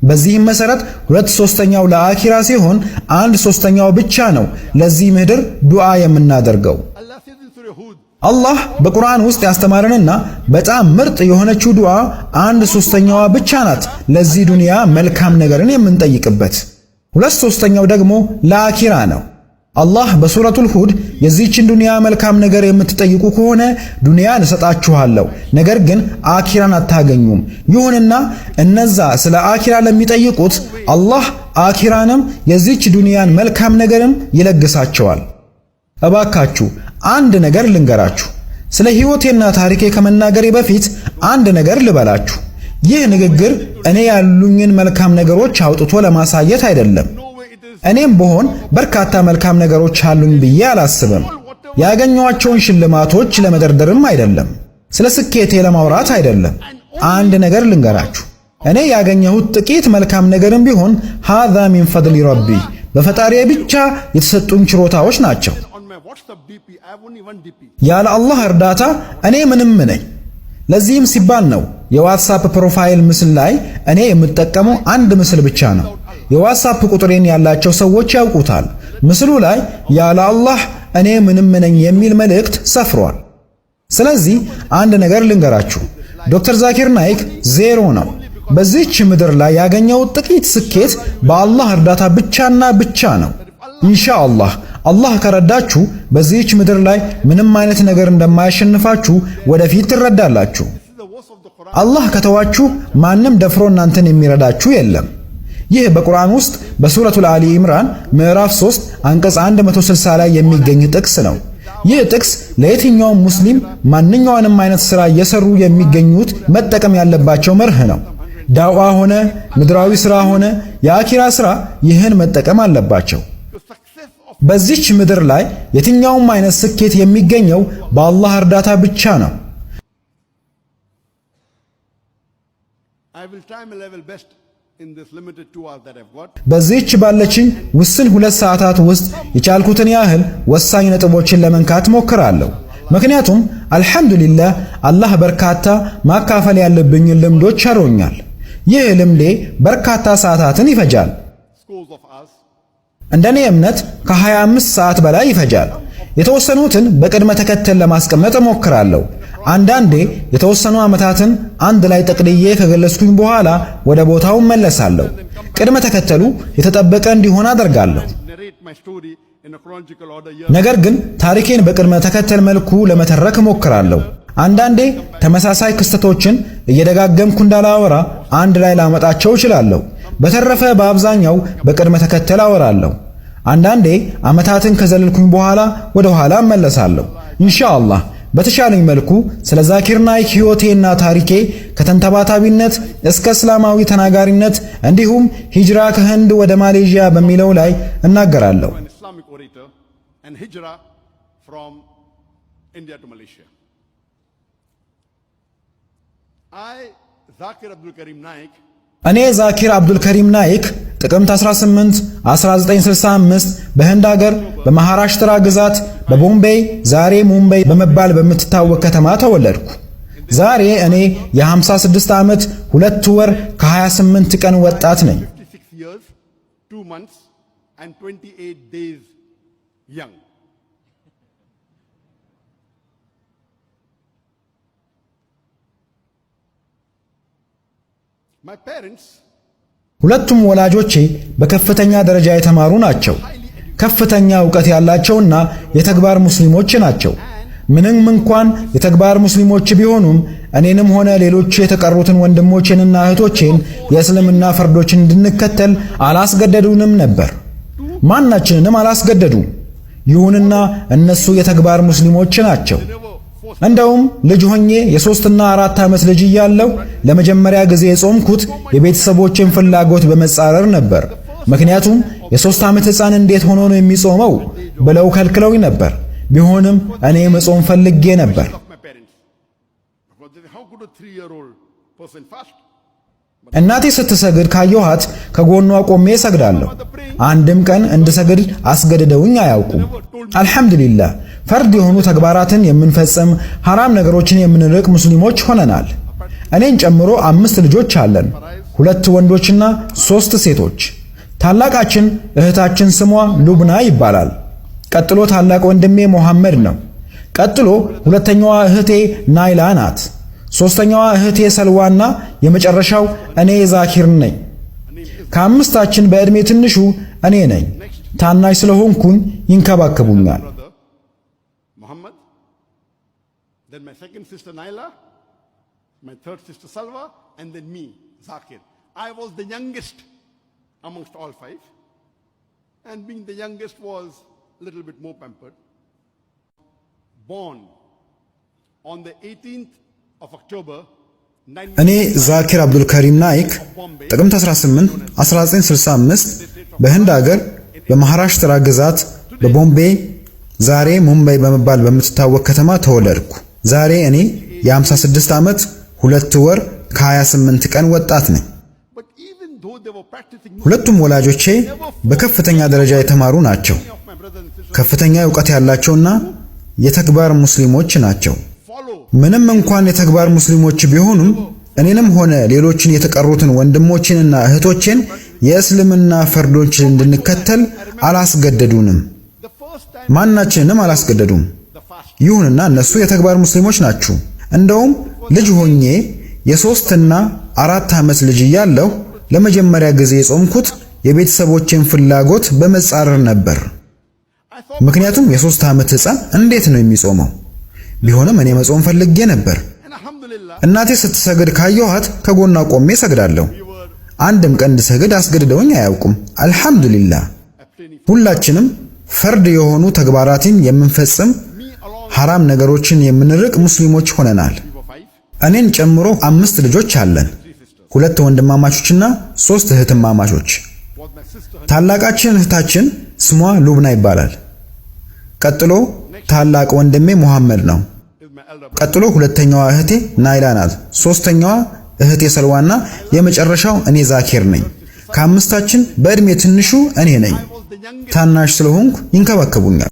በዚህም መሰረት 2/3 ለአኺራ ሲሆን 1/3 ብቻ ነው ለዚህ ምድር ዱዓ የምናደርገው። አላህ በቁርአን ውስጥ ያስተማረንና በጣም ምርጥ የሆነችው ዱዓ 1/3 ብቻ ናት ለዚህ ዱንያ መልካም ነገርን የምንጠይቅበት። 2/3 ደግሞ ለአኺራ ነው። አላህ በሱረቱል ሁድ የዚህችን ዱንያ መልካም ነገር የምትጠይቁ ከሆነ ዱንያን እሰጣችኋለሁ፣ ነገር ግን አኺራን አታገኙም። ይሁንና እነዛ ስለ አኺራ ለሚጠይቁት አላህ አኺራንም የዚህች ዱንያን መልካም ነገርም ይለግሳቸዋል። እባካችሁ አንድ ነገር ልንገራችሁ። ስለ ሕይወቴና ታሪኬ ከመናገሬ በፊት አንድ ነገር ልበላችሁ። ይህ ንግግር እኔ ያሉኝን መልካም ነገሮች አውጥቶ ለማሳየት አይደለም። እኔም ብሆን በርካታ መልካም ነገሮች አሉኝ ብዬ አላስብም። ያገኘኋቸውን ሽልማቶች ለመደርደርም አይደለም። ስለ ስኬቴ ለማውራት አይደለም። አንድ ነገር ልንገራችሁ። እኔ ያገኘሁት ጥቂት መልካም ነገርም ቢሆን ሃዛ ሚን ፈድሊ ረቢ፣ በፈጣሪዬ ብቻ የተሰጡኝ ችሮታዎች ናቸው። ያለ አላህ እርዳታ እኔ ምንም ነኝ። ለዚህም ሲባል ነው የዋትስአፕ ፕሮፋይል ምስል ላይ እኔ የምጠቀመው አንድ ምስል ብቻ ነው። የዋትስአፕ ቁጥሬን ያላቸው ሰዎች ያውቁታል። ምስሉ ላይ ያለ አላህ እኔ ምንም ነኝ የሚል መልእክት ሰፍሯል። ስለዚህ አንድ ነገር ልንገራችሁ፣ ዶክተር ዛኪር ናይክ ዜሮ ነው። በዚህች ምድር ላይ ያገኘው ጥቂት ስኬት በአላህ እርዳታ ብቻና ብቻ ነው። ኢንሻአላህ አላህ ከረዳችሁ በዚህች ምድር ላይ ምንም አይነት ነገር እንደማያሸንፋችሁ ወደፊት ትረዳላችሁ። አላህ ከተዋችሁ ማንም ደፍሮ እናንተን የሚረዳችሁ የለም። ይህ በቁርአን ውስጥ በሱረቱል አሊ ኢምራን ምዕራፍ 3 አንቀጽ 160 ላይ የሚገኝ ጥቅስ ነው። ይህ ጥቅስ ለየትኛውም ሙስሊም ማንኛውንም አይነት ሥራ እየሰሩ የሚገኙት መጠቀም ያለባቸው መርህ ነው። ዳዋ ሆነ ምድራዊ ሥራ ሆነ የአኺራ ሥራ ይህን መጠቀም አለባቸው። በዚች ምድር ላይ የትኛውም አይነት ስኬት የሚገኘው በአላህ እርዳታ ብቻ ነው። በዚህች ባለችኝ ውስን 2 ሰዓታት ውስጥ የቻልኩትን ያህል ወሳኝ ነጥቦችን ለመንካት ሞክራለሁ። ምክንያቱም አልሐምዱሊላህ አላህ በርካታ ማካፈል ያለብኝን ልምዶች አሮኛል። ይህ ልምዴ በርካታ ሰዓታትን ይፈጃል። እንደኔ እምነት ከ25 ሰዓት በላይ ይፈጃል። የተወሰኑትን በቅድመ ተከተል ለማስቀመጥ እሞክራለሁ። አንዳንዴ የተወሰኑ ዓመታትን አንድ ላይ ጠቅልዬ ከገለጽኩኝ በኋላ ወደ ቦታው መለሳለሁ። ቅድመ ተከተሉ የተጠበቀ እንዲሆን አደርጋለሁ። ነገር ግን ታሪኬን በቅድመ ተከተል መልኩ ለመተረክ እሞክራለሁ። አንዳንዴ ተመሳሳይ ክስተቶችን እየደጋገምኩ እንዳላወራ አንድ ላይ ላመጣቸው እችላለሁ። በተረፈ በአብዛኛው በቅድመ ተከተል አወራለሁ። አንዳንዴ ዓመታትን ከዘለልኩኝ በኋላ ወደ ኋላ እመለሳለሁ። ኢንሻአላህ በተሻለኝ መልኩ ስለ ዛኪር ናይክ ሕይወቴና ታሪኬ ከተንተባታቢነት እስከ እስላማዊ ተናጋሪነት እንዲሁም ሂጅራ ከህንድ ወደ ማሌዥያ በሚለው ላይ እናገራለሁ። እኔ ዛኪር አብዱልከሪም ናይክ ጥቅምት 18 1965 በህንድ ሀገር በመሃራሽትራ ግዛት በቦምቤይ ዛሬ ሙምባይ በመባል በምትታወቅ ከተማ ተወለድኩ። ዛሬ እኔ የ56 ዓመት 2 ወር ከ28 ቀን ወጣት ነኝ። ሁለቱም ወላጆቼ በከፍተኛ ደረጃ የተማሩ ናቸው። ከፍተኛ ዕውቀት ያላቸውና የተግባር ሙስሊሞች ናቸው። ምንም እንኳን የተግባር ሙስሊሞች ቢሆኑም እኔንም ሆነ ሌሎች የተቀሩትን ወንድሞቼንና እህቶቼን የእስልምና ፈርዶችን እንድንከተል አላስገደዱንም ነበር። ማናችንንም አላስገደዱም። ይሁንና እነሱ የተግባር ሙስሊሞች ናቸው። እንደውም ልጅ ሆኜ የ3 እና 4 ዓመት ልጅ እያለሁ ለመጀመሪያ ጊዜ የጾምኩት የቤተሰቦችን ፍላጎት በመጻረር ነበር። ምክንያቱም የ3 ዓመት ሕፃን እንዴት ሆኖ ነው የሚጾመው ብለው ከልክለውኝ ነበር። ቢሆንም እኔ መጾም ፈልጌ ነበር። እናቴ ስትሰግድ ካየኋት ከጎኗ ቆሜ እሰግዳለሁ። አንድም ቀን እንድሰግድ አስገድደውኝ አያውቁም። አልሐምዱሊላህ ፈርድ የሆኑ ተግባራትን የምንፈጽም ሐራም ነገሮችን የምንርቅ ሙስሊሞች ሆነናል። እኔን ጨምሮ 5 ልጆች አለን። 2 ወንዶችና 3 ሴቶች። ታላቃችን እህታችን ስሟ ሉብና ይባላል። ቀጥሎ ታላቅ ወንድሜ መሐመድ ነው። ቀጥሎ ሁለተኛዋ እህቴ ናይላ ናት። ሶስተኛዋ እህቴ ሰልዋና የመጨረሻው እኔ ዛኪር ነኝ። ከአምስታችን በዕድሜ ትንሹ እኔ ነኝ። ታናሽ ስለሆንኩኝ ይንከባከቡኛል። Then my second sister Naila, my third sister Salwa, and then me, Zakir. I was the youngest amongst all 5, and being the youngest was a little bit more pampered. Born on the 18th of October, እኔ ዛኪር አብዱል ከሪም ናይክ ጥቅምት 18 1965 በህንድ ሀገር በመሃራሽትራ ግዛት በቦምቤ ዛሬ ሙምባይ በመባል በምትታወቅ ከተማ ተወለድኩ። ዛሬ እኔ የ56 ዓመት 2 ወር ከ28 ቀን ወጣት ነኝ። ሁለቱም ወላጆቼ በከፍተኛ ደረጃ የተማሩ ናቸው። ከፍተኛ ዕውቀት ያላቸውና የተግባር ሙስሊሞች ናቸው። ምንም እንኳን የተግባር ሙስሊሞች ቢሆኑም እኔንም ሆነ ሌሎችን የተቀሩትን ወንድሞችንና እህቶችን የእስልምና ፈርዶችን እንድንከተል አላስገደዱንም። ማናችንንም አላስገደዱም። ይሁንና እነሱ የተግባር ሙስሊሞች ናቸው። እንደውም ልጅ ሆኜ የ3 እና 4 ዓመት ልጅ እያለሁ ለመጀመሪያ ጊዜ የጾምኩት የቤተሰቦቼን ፍላጎት በመጻረር ነበር። ምክንያቱም የ3 ዓመት ሕፃን እንዴት ነው የሚጾመው? ቢሆንም እኔ መጾም ፈልጌ ነበር። እናቴ ስትሰግድ ካየኋት ከጎኗ ቆሜ ሰግዳለሁ። አንድም ቀን እንድሰግድ አስገድደውኝ አያውቁም። አልሐምዱሊላህ። ሁላችንም ፈርድ የሆኑ ተግባራትን የምንፈጽም ሐራም ነገሮችን የምንርቅ ሙስሊሞች ሆነናል። እኔን ጨምሮ 5 ልጆች አለን፣ 2 ወንድማማቾችና 3 እህትማማቾች። ታላቃችን እህታችን ስሟ ሉብና ይባላል። ቀጥሎ ታላቅ ወንድሜ መሐመድ ነው። ቀጥሎ ሁለተኛዋ እህቴ ናይላ ናት። ሶስተኛዋ እህቴ ሰልዋና የመጨረሻው እኔ ዛኪር ነኝ። ከአምስታችን በዕድሜ ትንሹ እኔ ነኝ። ታናሽ ስለሆንኩ ይንከባከቡኛል።